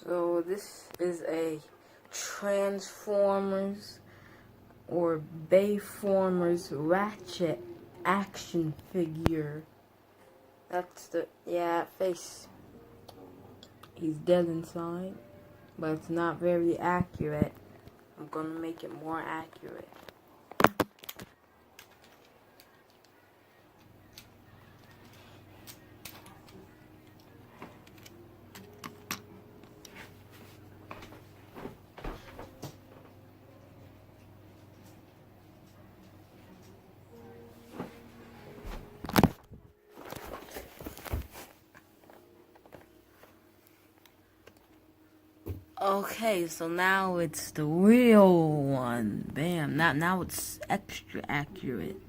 So this is a Transformers or Bayformers Ratchet action figure. That's the, face. He's dead inside, but it's not very accurate. I'm gonna make it more accurate. Okay, so now it's the real one. Bam. Now it's extra accurate.